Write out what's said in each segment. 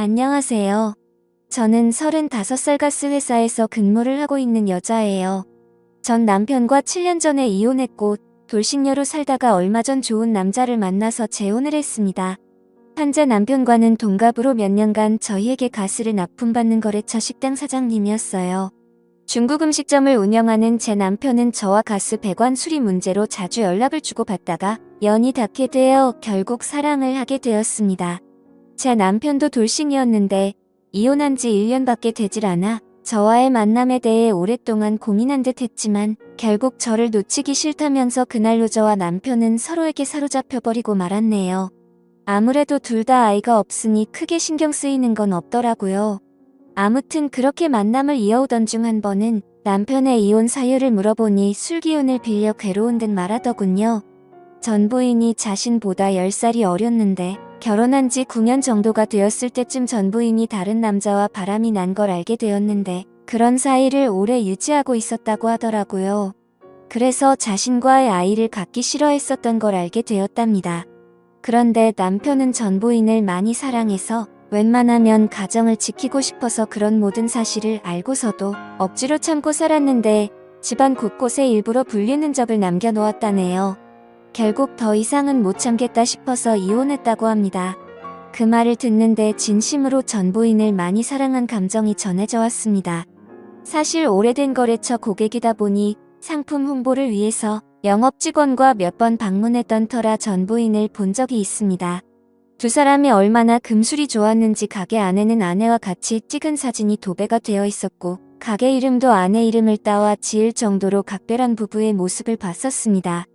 안녕하세요. 저는 35살 가스 회사에서 근무를 하고 있는 여자예요. 전 남편과 7년 전에 이혼했고 돌싱녀로 살다가 얼마 전 좋은 남자를 만나서 재혼을 했습니다. 현재 남편과는 동갑으로 몇 년간 저희에게 가스를 납품받는 거래처 식당 사장님이었어요. 중국 음식점을 운영하는 제 남편은 저와 가스 배관 수리 문제로 자주 연락을 주고받다가 연이 닿게 되어 결국 사랑을 하게 되었습니다. 제 남편도 돌싱이었는데 이혼한 지 1년밖에 되질 않아 저와의 만남에 대해 오랫동안 고민한 듯 했지만 결국 저를 놓치기 싫다면서 그날로 저와 남편은 서로에게 사로잡혀버리고 말았네요. 아무래도 둘 다 아이가 없으니 크게 신경 쓰이는 건 없더라고요. 아무튼 그렇게 만남을 이어오던 중 한 번은 남편의 이혼 사유를 물어보니 술 기운을 빌려 괴로운 듯 말하더군요. 전 부인이 자신보다 10살이 어렸는데 결혼한 지 9년 정도가 되었을 때쯤 전 부인이 다른 남자와 바람이 난 걸 알게 되었는데 그런 사이를 오래 유지하고 있었다고 하더라고요. 그래서 자신과의 아이를 갖기 싫어했었던 걸 알게 되었답니다. 그런데 남편은 전 부인을 많이 사랑해서 웬만하면 가정을 지키고 싶어서 그런 모든 사실을 알고서도 억지로 참고 살았는데 집안 곳곳에 일부러 불린 흔적을 남겨놓았다네요. 결국 더 이상은 못 참겠다 싶어서 이혼했다고 합니다. 그 말을 듣는데 진심으로 전 부인을 많이 사랑한 감정이 전해져 왔습니다. 사실 오래된 거래처 고객이다 보니 상품 홍보를 위해서 영업 직원과 몇 번 방문했던 터라 전 부인을 본 적이 있습니다. 두 사람이 얼마나 금술이 좋았는지 가게 안에는 아내와 같이 찍은 사진이 도배가 되어 있었고 가게 이름도 아내 이름을 따와 지을 정도로 각별한 부부의 모습을 봤었습니다.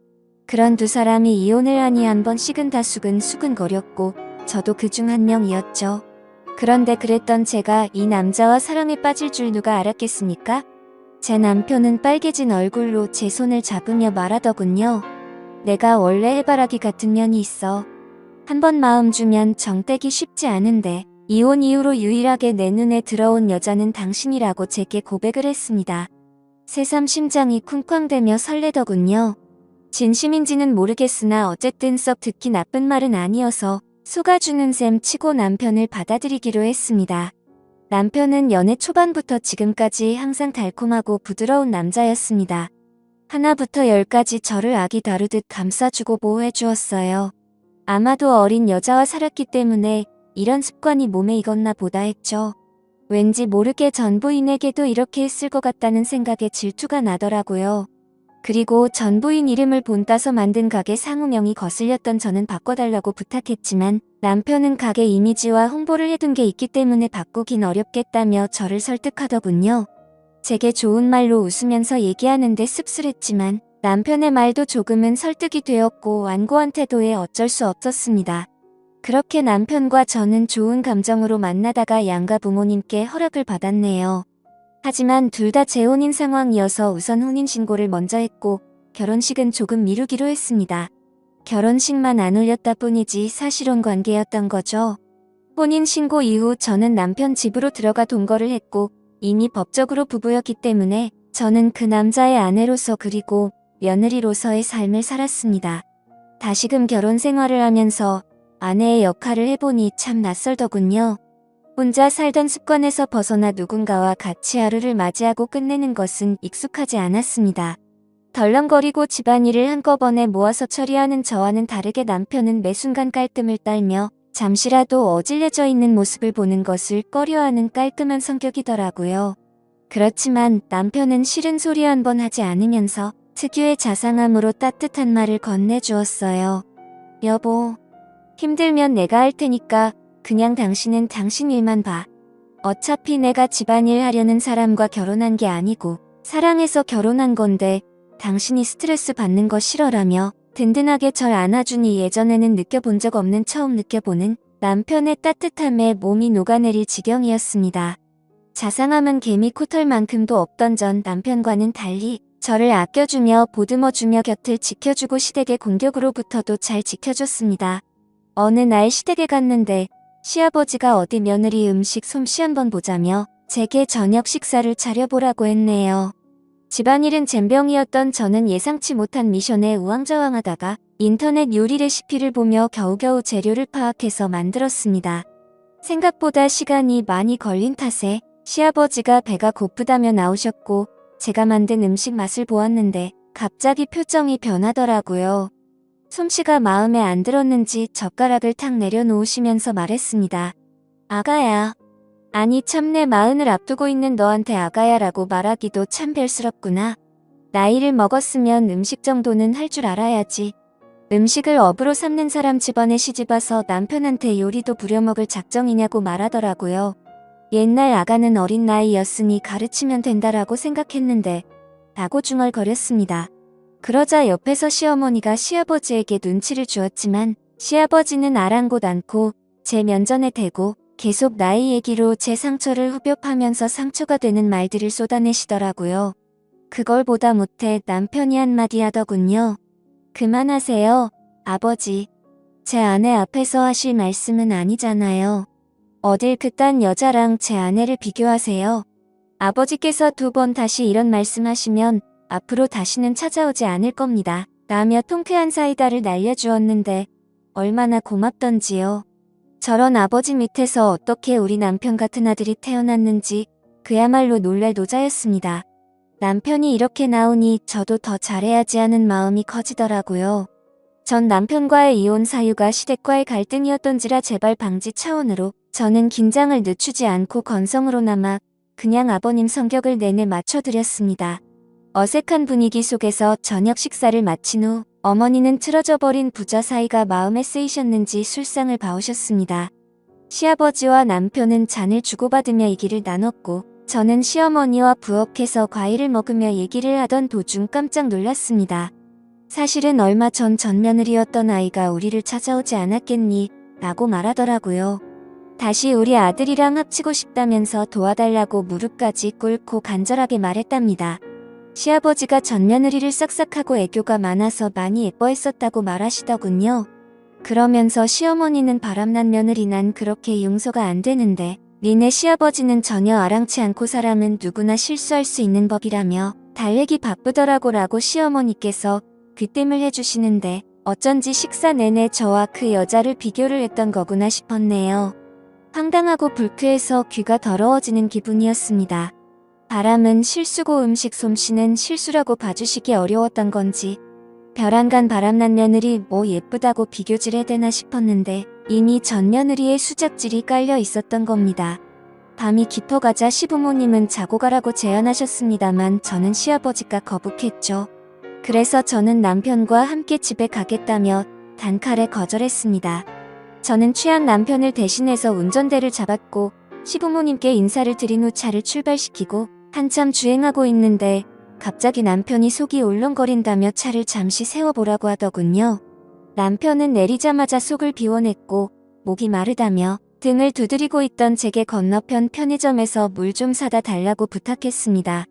그런 두 사람이 이혼을 하니 한 번씩은 다수근 수근거렸고 저도 그중 한 명이었죠. 그런데 그랬던 제가 이 남자와 사랑에 빠질 줄 누가 알았겠습니까? 제 남편은 빨개진 얼굴로 제 손을 잡으며 말하더군요. 내가 원래 해바라기 같은 면이 있어. 한 번 마음 주면 정 떼기 쉽지 않은데 이혼 이후로 유일하게 내 눈에 들어온 여자는 당신이라고 제게 고백을 했습니다. 새삼 심장이 쿵쾅대며 설레더군요. 진심인지는 모르겠으나 어쨌든 썩 듣기 나쁜 말은 아니어서 속아주는 셈 치고 남편을 받아들이기로 했습니다. 남편은 연애 초반부터 지금까지 항상 달콤하고 부드러운 남자였습니다. 하나부터 열까지 저를 아기 다루듯 감싸주고 보호해 주었어요. 아마도 어린 여자와 살았기 때문에 이런 습관이 몸에 익었나 보다 했죠. 왠지 모르게 전 부인에게도 이렇게 했을 것 같다는 생각에 질투가 나더라고요. 그리고 전 부인 이름을 본따서 만든 가게 상호명이 거슬렸던 저는 바꿔달라고 부탁했지만 남편은 가게 이미지와 홍보를 해둔 게 있기 때문에 바꾸긴 어렵겠다며 저를 설득하더군요. 제게 좋은 말로 웃으면서 얘기하는데 씁쓸했지만 남편의 말도 조금은 설득이 되었고 완고한 태도에 어쩔 수 없었습니다. 그렇게 남편과 저는 좋은 감정으로 만나다가 양가 부모님께 허락을 받았네요. 하지만 둘 다 재혼인 상황이어서 우선 혼인신고를 먼저 했고 결혼식은 조금 미루기로 했습니다. 결혼식만 안 올렸다 뿐이지 사실혼 관계였던 거죠. 혼인신고 이후 저는 남편 집으로 들어가 동거를 했고 이미 법적으로 부부였기 때문에 저는 그 남자의 아내로서 그리고 며느리로서의 삶을 살았습니다. 다시금 결혼 생활을 하면서 아내의 역할을 해보니 참 낯설더군요. 혼자 살던 습관에서 벗어나 누군가와 같이 하루를 맞이하고 끝내는 것은 익숙하지 않았습니다. 덜렁거리고 집안일을 한꺼번에 모아서 처리하는 저와는 다르게 남편은 매 순간 깔끔을 떨며 잠시라도 어질려져 있는 모습을 보는 것을 꺼려하는 깔끔한 성격이더라고요. 그렇지만 남편은 싫은 소리 한 번 하지 않으면서 특유의 자상함으로 따뜻한 말을 건네주었어요. 여보, 힘들면 내가 할 테니까 그냥 당신은 당신 일만 봐. 어차피 내가 집안일 하려는 사람과 결혼한 게 아니고 사랑해서 결혼한 건데 당신이 스트레스 받는 거 싫어라며 든든하게 절 안아주니 예전에는 느껴본 적 없는 처음 느껴보는 남편의 따뜻함에 몸이 녹아내릴 지경이었습니다. 자상함은 개미 코털만큼도 없던 전 남편과는 달리 저를 아껴주며 보듬어주며 곁을 지켜주고 시댁의 공격으로부터도 잘 지켜줬습니다. 어느 날 시댁에 갔는데 시아버지가 어디 며느리 음식 솜씨 한번 보자며 제게 저녁 식사를 차려보라고 했네요. 집안일은 젬병이었던 저는 예상치 못한 미션에 우왕좌왕하다가 인터넷 요리 레시피를 보며 겨우겨우 재료를 파악해서 만들었습니다. 생각보다 시간이 많이 걸린 탓에 시아버지가 배가 고프다며 나오셨고 제가 만든 음식 맛을 보았는데 갑자기 표정이 변하더라고요. 솜씨가 마음에 안 들었는지 젓가락을 탁 내려놓으시면서 말했습니다. 아가야. 아니 참 내 마흔을 앞두고 있는 너한테 아가야라고 말하기도 참 별스럽구나. 나이를 먹었으면 음식 정도는 할 줄 알아야지. 음식을 업으로 삼는 사람 집안에 시집와서 남편한테 요리도 부려먹을 작정이냐고 말하더라고요. 옛날 아가는 어린 나이였으니 가르치면 된다라고 생각했는데 라고 중얼거렸습니다. 그러자 옆에서 시어머니가 시아버지에게 눈치를 주었지만 시아버지는 아랑곳 않고 제 면전에 대고 계속 나이 얘기로 제 상처를 후벼파면서 상처가 되는 말들을 쏟아내시더라고요. 그걸 보다 못해 남편이 한마디 하더군요. 그만하세요, 아버지. 제 아내 앞에서 하실 말씀은 아니잖아요. 어딜 그딴 여자랑 제 아내를 비교하세요. 아버지께서 2번 다시 이런 말씀하시면 앞으로 다시는 찾아오지 않을 겁니다. 라며 통쾌한 사이다를 날려주었는데 얼마나 고맙던지요. 저런 아버지 밑에서 어떻게 우리 남편 같은 아들이 태어났는지 그야말로 놀랄 노자였습니다. 남편이 이렇게 나오니 저도 더 잘해야지 하는 마음이 커지더라고요. 전 남편과의 이혼 사유가 시댁과의 갈등이었던지라 재발 방지 차원으로 저는 긴장을 늦추지 않고 건성으로나마 그냥 아버님 성격을 내내 맞춰드렸습니다. 어색한 분위기 속에서 저녁 식사를 마친 후 어머니는 틀어져 버린 부자 사이가 마음에 쓰이셨는지 술상을 봐오셨습니다. 시아버지와 남편은 잔을 주고받으며 얘기를 나눴고 저는 시어머니와 부엌에서 과일을 먹으며 얘기를 하던 도중 깜짝 놀랐습니다. 사실은 얼마 전 맏며느리였던 아이가 우리를 찾아오지 않았겠니? 라고 말하더라고요. 다시 우리 아들이랑 합치고 싶다면서 도와달라고 무릎까지 꿇고 간절하게 말했답니다. 시아버지가 맏며느리를 싹싹하고 애교가 많아서 많이 예뻐했었다고 말하시더군요. 그러면서 시어머니는 바람난 며느리 난 그렇게 용서가 안 되는데 니네 시아버지는 전혀 아랑치 않고 사람은 누구나 실수할 수 있는 법이라며 달래기 바쁘더라고 라고 시어머니께서 귀띔을 해주시는데 어쩐지 식사 내내 저와 그 여자를 비교를 했던 거구나 싶었네요. 황당하고 불쾌해서 귀가 더러워지는 기분이었습니다. 바람은 실수고 음식 솜씨는 실수라고 봐주시기 어려웠던 건지 벼랑간 바람난 며느리 뭐 예쁘다고 비교질 해대나 싶었는데 이미 전 며느리의 수작질이 깔려 있었던 겁니다. 밤이 깊어가자 시부모님은 자고 가라고 제안하셨습니다만 저는 시아버지가 거북했죠. 그래서 저는 남편과 함께 집에 가겠다며 단칼에 거절했습니다. 저는 취한 남편을 대신해서 운전대를 잡았고 시부모님께 인사를 드린 후 차를 출발시키고 한참 주행하고 있는데 갑자기 남편이 속이 울렁거린다며 차를 잠시 세워보라고 하더군요. 남편은 내리자마자 속을 비워냈고 목이 마르다며 등을 두드리고 있던 제게 건너편 편의점에서 물 좀 사다 달라고 부탁했습니다.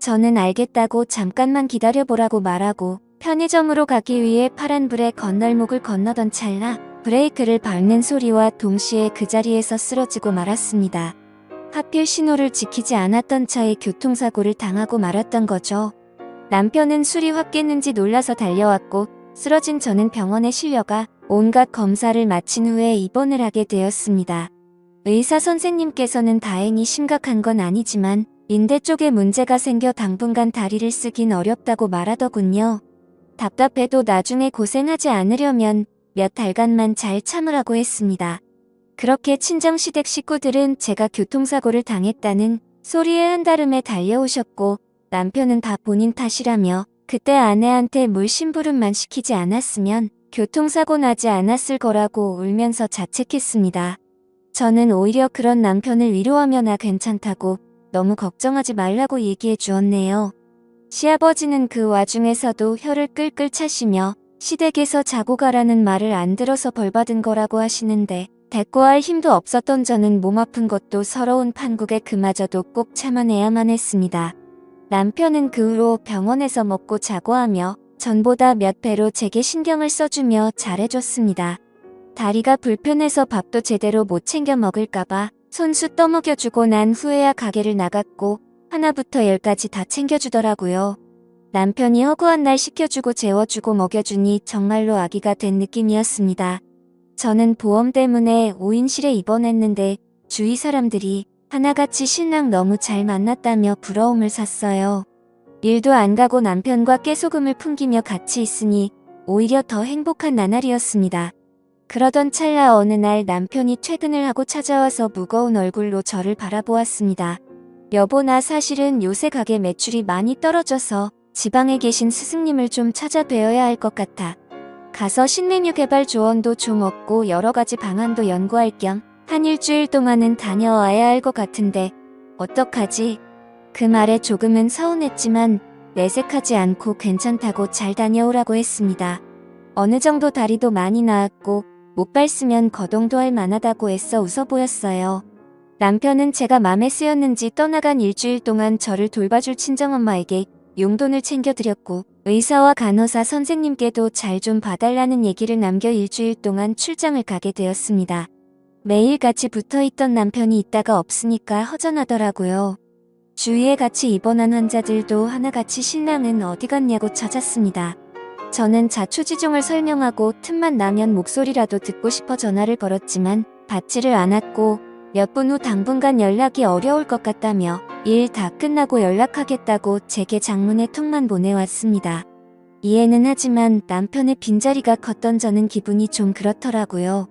저는 알겠다고 잠깐만 기다려보라고 말하고 편의점으로 가기 위해 파란불에 건널목을 건너던 찰나 브레이크를 밟는 소리와 동시에 그 자리에서 쓰러지고 말았습니다. 하필 신호를 지키지 않았던 차에 교통사고를 당하고 말았던 거죠. 남편은 술이 확 깼는지 놀라서 달려왔고 쓰러진 저는 병원에 실려가 온갖 검사를 마친 후에 입원을 하게 되었습니다. 의사 선생님께서는 다행히 심각한 건 아니지만 인대 쪽에 문제가 생겨 당분간 다리를 쓰긴 어렵다고 말하더군요. 답답해도 나중에 고생하지 않으려면 몇 달간만 잘 참으라고 했습니다. 그렇게 친정시댁 식구들은 제가 교통사고를 당했다는 소리에 한달음에 달려오셨고 남편은 다 본인 탓이라며 그때 아내한테 물 심부름만 시키지 않았으면 교통사고 나지 않았을 거라고 울면서 자책했습니다. 저는 오히려 그런 남편을 위로하며 나 괜찮다고 너무 걱정하지 말라고 얘기해 주었네요. 시아버지는 그 와중에서도 혀를 끌끌 차시며 시댁에서 자고 가라는 말을 안 들어서 벌받은 거라고 하시는데 대꾸할 힘도 없었던 저는 몸 아픈 것도 서러운 판국에 그마저도 꼭 참아내야만 했습니다. 남편은 그 후로 병원에서 먹고 자고 하며 전보다 몇 배로 제게 신경을 써주며 잘해줬습니다. 다리가 불편해서 밥도 제대로 못 챙겨 먹을까봐 손수 떠먹여주고 난 후에야 가게를 나갔고 하나부터 열까지 다 챙겨주더라고요. 남편이 허구한 날 시켜주고 재워주고 먹여주니 정말로 아기가 된 느낌이었습니다. 저는 보험 때문에 5인실에 입원했는데 주위 사람들이 하나같이 신랑 너무 잘 만났다며 부러움을 샀어요. 일도 안 가고 남편과 깨소금을 풍기며 같이 있으니 오히려 더 행복한 나날이었습니다. 그러던 찰나 어느 날 남편이 퇴근을 하고 찾아와서 무거운 얼굴로 저를 바라보았습니다. 여보, 나 사실은 요새 가게 매출이 많이 떨어져서 지방에 계신 스승님을 좀 찾아뵈어야 할 것 같아. 가서 신메뉴 개발 조언도 좀 얻고 여러 가지 방안도 연구할 겸 한 일주일 동안은 다녀와야 할 것 같은데 어떡하지? 그 말에 조금은 서운했지만 내색하지 않고 괜찮다고 잘 다녀오라고 했습니다. 어느 정도 다리도 많이 나았고 못 밟으면 거동도 할 만하다고 애써 웃어 보였어요. 남편은 제가 맘에 쓰였는지 떠나간 일주일 동안 저를 돌봐줄 친정엄마에게 용돈을 챙겨드렸고 의사와 간호사 선생님께도 잘 좀 봐달라는 얘기를 남겨 일주일 동안 출장을 가게 되었습니다. 매일 같이 붙어있던 남편이 있다가 없으니까 허전하더라고요. 주위에 같이 입원한 환자들도 하나같이 신랑은 어디 갔냐고 찾았습니다. 저는 자초지종을 설명하고 틈만 나면 목소리라도 듣고 싶어 전화를 걸었지만 받지를 않았고 몇 분 후 당분간 연락이 어려울 것 같다며 일 다 끝나고 연락하겠다고 제게 장문의 톡만 보내왔습니다. 이해는 하지만 남편의 빈자리가 컸던 저는 기분이 좀 그렇더라고요.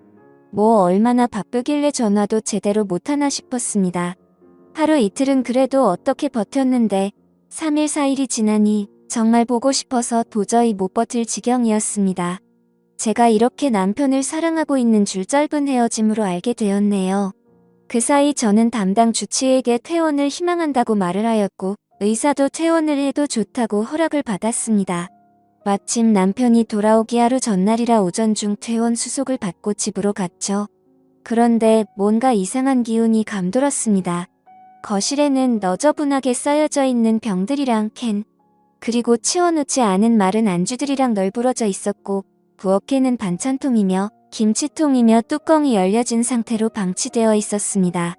뭐 얼마나 바쁘길래 전화도 제대로 못하나 싶었습니다. 하루 이틀은 그래도 어떻게 버텼는데 3일 4일이 지나니 정말 보고 싶어서 도저히 못 버틸 지경이었습니다. 제가 이렇게 남편을 사랑하고 있는 줄 짧은 헤어짐으로 알게 되었네요. 그 사이 저는 담당 주치의에게 퇴원을 희망한다고 말을 하였고 의사도 퇴원을 해도 좋다고 허락을 받았습니다. 마침 남편이 돌아오기 하루 전날이라 오전 중 퇴원 수속을 받고 집으로 갔죠. 그런데 뭔가 이상한 기운이 감돌았습니다. 거실에는 너저분하게 쌓여져 있는 병들이랑 캔, 그리고 치워놓지 않은 마른 안주들이랑 널브러져 있었고 부엌에는 반찬통이며 김치통이며 뚜껑이 열려진 상태로 방치되어 있었습니다.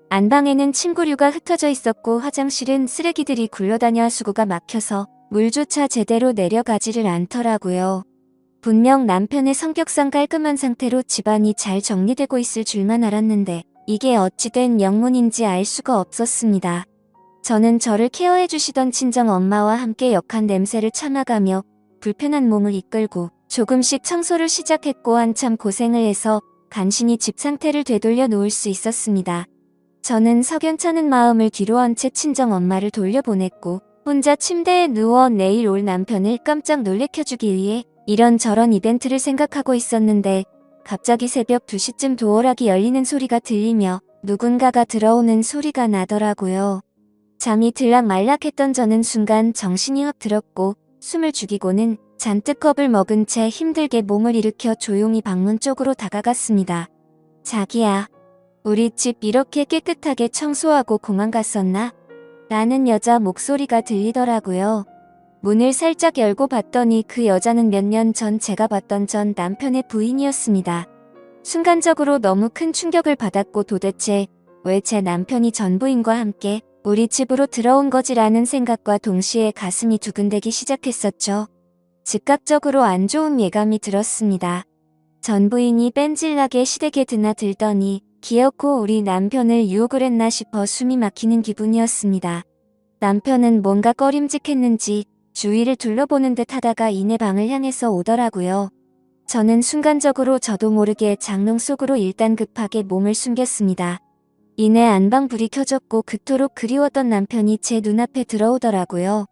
안방에는 침구류가 흩어져 있었고 화장실은 쓰레기들이 굴러다녀 하수구가 막혀서 물조차 제대로 내려가지를 않더라고요. 분명 남편의 성격상 깔끔한 상태로 집안이 잘 정리되고 있을 줄만 알았는데 이게 어찌된 영문인지 알 수가 없었습니다. 저는 저를 케어해 주시던 친정 엄마와 함께 역한 냄새를 참아가며 불편한 몸을 이끌고 조금씩 청소를 시작했고 한참 고생을 해서 간신히 집 상태를 되돌려 놓을 수 있었습니다. 저는 석연찮은 마음을 뒤로 한 채 친정 엄마를 돌려보냈고 혼자 침대에 누워 내일 올 남편을 깜짝 놀래켜주기 위해 이런저런 이벤트를 생각하고 있었는데 갑자기 새벽 2시쯤 도어락이 열리는 소리가 들리며 누군가가 들어오는 소리가 나더라고요. 잠이 들락말락했던 저는 순간 정신이 확 들었고 숨을 죽이고는 잔뜩 겁을 먹은 채 힘들게 몸을 일으켜 조용히 방문 쪽으로 다가갔습니다. 자기야, 우리 집 이렇게 깨끗하게 청소하고 공항 갔었나? 라는 여자 목소리가 들리더라고요. 문을 살짝 열고 봤더니 그 여자는 몇 년 전 제가 봤던 전 남편의 부인이었습니다. 순간적으로 너무 큰 충격을 받았고 도대체 왜 제 남편이 전 부인과 함께 우리 집으로 들어온 거지라는 생각과 동시에 가슴이 두근대기 시작했었죠. 즉각적으로 안 좋은 예감이 들었습니다. 전 부인이 뺀질나게 시댁에 드나들더니 기어코 우리 남편을 유혹을 했나 싶어 숨이 막히는 기분이었습니다. 남편은 뭔가 꺼림직했는지 주위를 둘러보는 듯 하다가 이내 방을 향해서 오더라고요. 저는 순간적으로 저도 모르게 장롱 속으로 일단 급하게 몸을 숨겼습니다. 이내 안방 불이 켜졌고 그토록 그리웠던 남편이 제 눈앞에 들어오더라고요.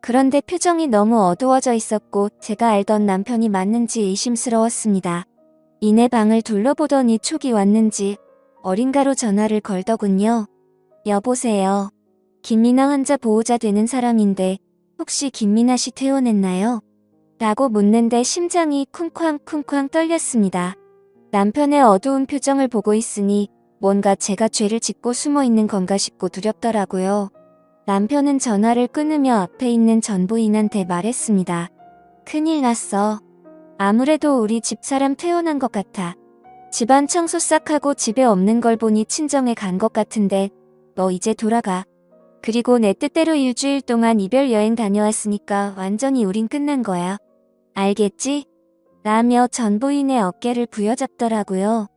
그런데 표정이 너무 어두워져 있었고 제가 알던 남편이 맞는지 의심스러웠습니다. 이내 방을 둘러보더니 촉이 왔는지 어딘가로 전화를 걸더군요. 여보세요. 김미나 환자 보호자 되는 사람인데 혹시 김미나 씨 퇴원했나요? 라고 묻는데 심장이 쿵쾅쿵쾅 떨렸습니다. 남편의 어두운 표정을 보고 있으니 뭔가 제가 죄를 짓고 숨어 있는 건가 싶고 두렵더라고요. 남편은 전화를 끊으며 앞에 있는 전 부인한테 말했습니다. 큰일 났어. 아무래도 우리 집사람 퇴원한 것 같아. 집안 청소 싹 하고 집에 없는 걸 보니 친정에 간 것 같은데 너 이제 돌아가. 그리고 내 뜻대로 일주일 동안 이별 여행 다녀왔으니까 완전히 우린 끝난 거야. 알겠지? 라며 전 부인의 어깨를 부여잡더라고요.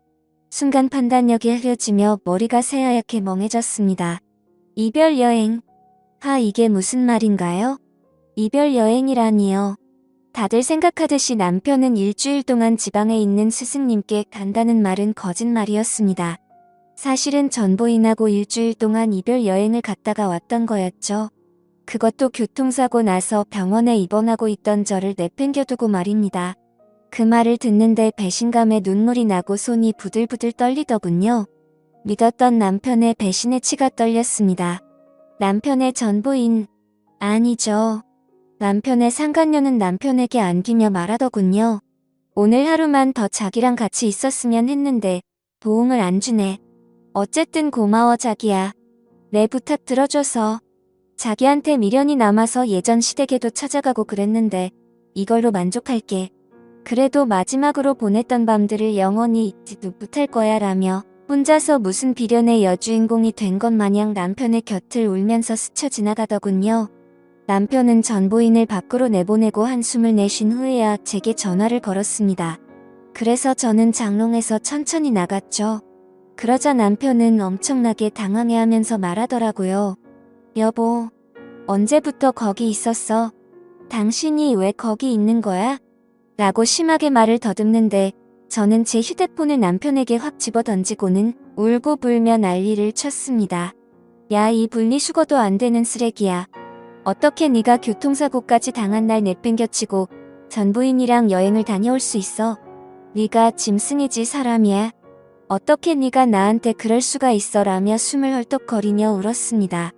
순간 판단력이 흐려지며 머리가 새하얗게 멍해졌습니다. 이별 여행. 이게 무슨 말인가요? 이별 여행이라니요. 다들 생각하듯이 남편은 일주일 동안 지방에 있는 스승님께 간다는 말은 거짓말이었습니다. 사실은 전 부인하고 일주일 동안 이별 여행을 갔다가 왔던 거였죠. 그것도 교통사고 나서 병원에 입원하고 있던 저를 내팽겨두고 말입니다. 그 말을 듣는데 배신감에 눈물이 나고 손이 부들부들 떨리더군요. 믿었던 남편의 배신에 치가 떨렸습니다. 남편의 전 부인. 아니죠. 남편의 상간녀는 남편에게 안기며 말하더군요. 오늘 하루만 더 자기랑 같이 있었으면 했는데 도움을 안 주네. 어쨌든 고마워 자기야. 내 부탁 들어줘서. 자기한테 미련이 남아서 예전 시댁에도 찾아가고 그랬는데 이걸로 만족할게. 그래도 마지막으로 보냈던 밤들을 영원히 잊지 못할 거야 라며 혼자서 무슨 비련의 여주인공이 된 것 마냥 남편의 곁을 울면서 스쳐 지나가더군요. 남편은 전 부인을 밖으로 내보내고 한숨을 내쉰 후에야 제게 전화를 걸었습니다. 그래서 저는 장롱에서 천천히 나갔죠. 그러자 남편은 엄청나게 당황해하면서 말하더라고요. 여보, 언제부터 거기 있었어? 당신이 왜 거기 있는 거야? 라고 심하게 말을 더듬는데 저는 제 휴대폰을 남편에게 확 집어던지고는 울고 불며 난리를 쳤습니다. 야, 이 분리수거도 안 되는 쓰레기야. 어떻게 네가 교통사고까지 당한 날 내팽겨치고 전 부인이랑 여행을 다녀올 수 있어? 네가 짐승이지 사람이야. 어떻게 네가 나한테 그럴 수가 있어 라며 숨을 헐떡거리며 울었습니다.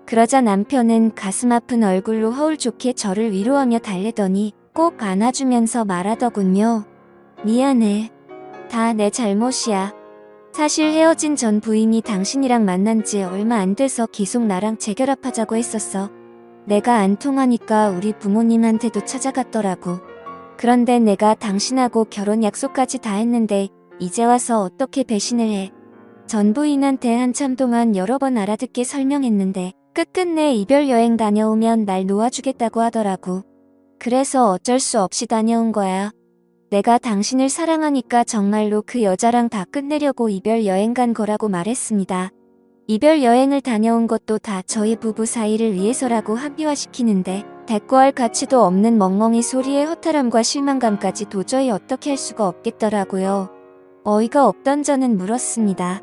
그러자 남편은 가슴 아픈 얼굴로 허울 좋게 저를 위로하며 달래더니 꼭 안아주면서 말하더군요. 미안해. 다 내 잘못이야. 사실 헤어진 전 부인이 당신이랑 만난 지 얼마 안 돼서 계속 나랑 재결합하자고 했었어. 내가 안 통하니까 우리 부모님한테도 찾아갔더라고. 그런데 내가 당신하고 결혼 약속까지 다 했는데 이제 와서 어떻게 배신을 해. 전 부인한테 한참 동안 여러 번 알아듣게 설명했는데 끝끝내 이별 여행 다녀오면 날 놓아주겠다고 하더라고. 그래서 어쩔 수 없이 다녀온 거야. 내가 당신을 사랑하니까 정말로 그 여자랑 다 끝내려고 이별 여행 간 거라고 말했습니다. 이별 여행을 다녀온 것도 다 저희 부부 사이를 위해서라고 합리화시키는데 대꾸할 가치도 없는 멍멍이 소리에 허탈함과 실망감까지 도저히 어떻게 할 수가 없겠더라고요. 어이가 없던 저는 물었습니다.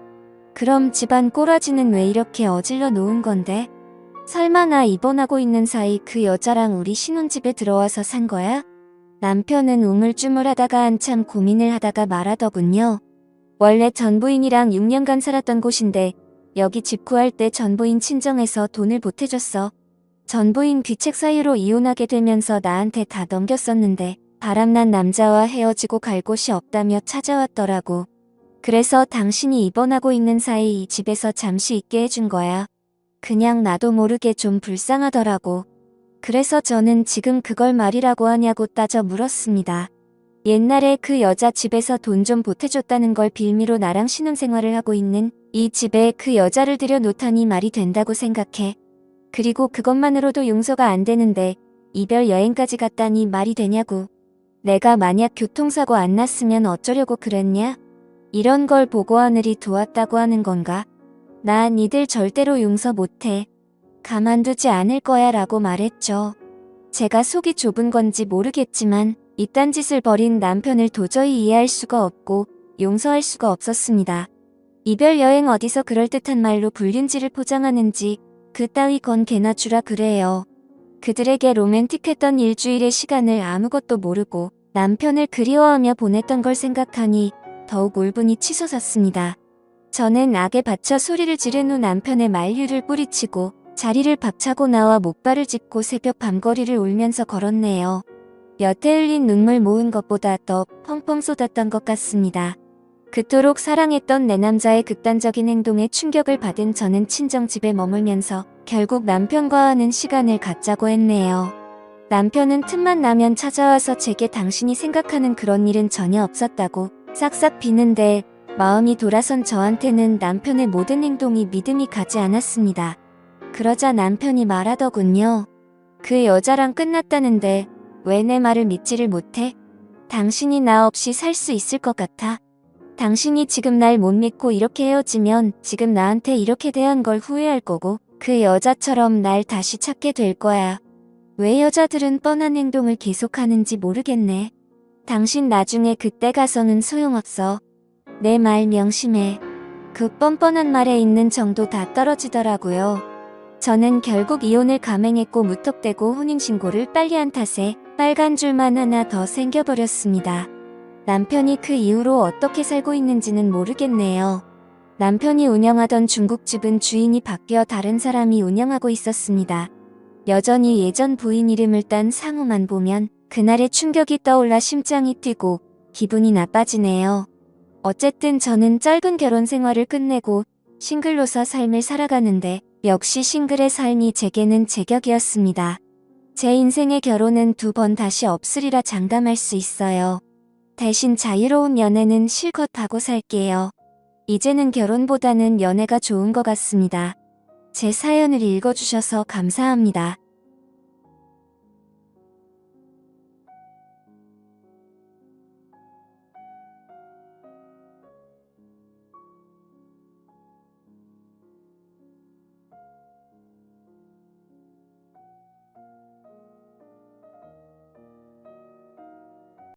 그럼 집안 꼬라지는 왜 이렇게 어질러 놓은 건데? 설마 나 입원하고 있는 사이 그 여자랑 우리 신혼집에 들어와서 산 거야? 남편은 우물쭈물하다가 한참 고민을 하다가 말하더군요. 원래 전 부인이랑 6년간 살았던 곳인데 여기 집 구할 때 전 부인 친정에서 돈을 보태줬어. 전 부인 귀책 사유로 이혼하게 되면서 나한테 다 넘겼었는데 바람난 남자와 헤어지고 갈 곳이 없다며 찾아왔더라고. 그래서 당신이 입원하고 있는 사이 이 집에서 잠시 있게 해준 거야. 그냥 나도 모르게 좀 불쌍하더라고. 그래서 저는 지금 그걸 말이라고 하냐고 따져 물었습니다. 옛날에 그 여자 집에서 돈 좀 보태줬다는 걸 빌미로 나랑 신혼생활을 하고 있는 이 집에 그 여자를 들여놓다니 말이 된다고 생각해. 그리고 그것만으로도 용서가 안 되는데 이별 여행까지 갔다니 말이 되냐고. 내가 만약 교통사고 안 났으면 어쩌려고 그랬냐? 이런 걸 보고 하늘이 도왔다고 하는 건가? 나 니들 절대로 용서 못해. 가만두지 않을 거야 라고 말했죠. 제가 속이 좁은 건지 모르겠지만 이딴 짓을 벌인 남편을 도저히 이해할 수가 없고 용서할 수가 없었습니다. 이별 여행 어디서 그럴듯한 말로 불륜지를 포장하는지 그따위 건 개나 주라 그래요. 그들에게 로맨틱했던 일주일의 시간을 아무것도 모르고 남편을 그리워하며 보냈던 걸 생각하니 더욱 울분이 치솟았습니다. 저는 악에 받쳐 소리를 지른 후 남편의 만류를 뿌리치고 자리를 박차고 나와 목발을 짚고 새벽 밤거리를 울면서 걸었네요. 여태 흘린 눈물 모은 것보다 더 펑펑 쏟았던 것 같습니다. 그토록 사랑했던 내 남자의 극단적인 행동에 충격을 받은 저는 친정집에 머물면서 결국 남편과 하는 시간을 갖자고 했네요. 남편은 틈만 나면 찾아와서 제게 당신이 생각하는 그런 일은 전혀 없었다고 싹싹 비는데 마음이 돌아선 저한테는 남편의 모든 행동이 믿음이 가지 않았습니다. 그러자 남편이 말하더군요. 그 여자랑 끝났다는데 왜 내 말을 믿지를 못해? 당신이 나 없이 살 수 있을 것 같아. 당신이 지금 날 못 믿고 이렇게 헤어지면 지금 나한테 이렇게 대한 걸 후회할 거고 그 여자처럼 날 다시 찾게 될 거야. 왜 여자들은 뻔한 행동을 계속하는지 모르겠네. 당신 나중에 그때 가서는 소용없어. 내 말 명심해. 그 뻔뻔한 말에 있는 정도 다 떨어지더라고요. 저는 결국 이혼을 감행했고 무턱대고 혼인신고를 빨리 한 탓에 빨간 줄만 하나 더 생겨버렸습니다. 남편이 그 이후로 어떻게 살고 있는지는 모르겠네요. 남편이 운영하던 중국집은 주인이 바뀌어 다른 사람이 운영하고 있었습니다. 여전히 예전 부인 이름을 딴 상호만 보면 그날의 충격이 떠올라 심장이 뛰고 기분이 나빠지네요. 어쨌든 저는 짧은 결혼 생활을 끝내고 싱글로서 삶을 살아가는데 역시 싱글의 삶이 제게는 제격이었습니다. 제 인생의 결혼은 2번 다시 없으리라 장담할 수 있어요. 대신 자유로운 연애는 실컷 하고 살게요. 이제는 결혼보다는 연애가 좋은 것 같습니다. 제 사연을 읽어주셔서 감사합니다.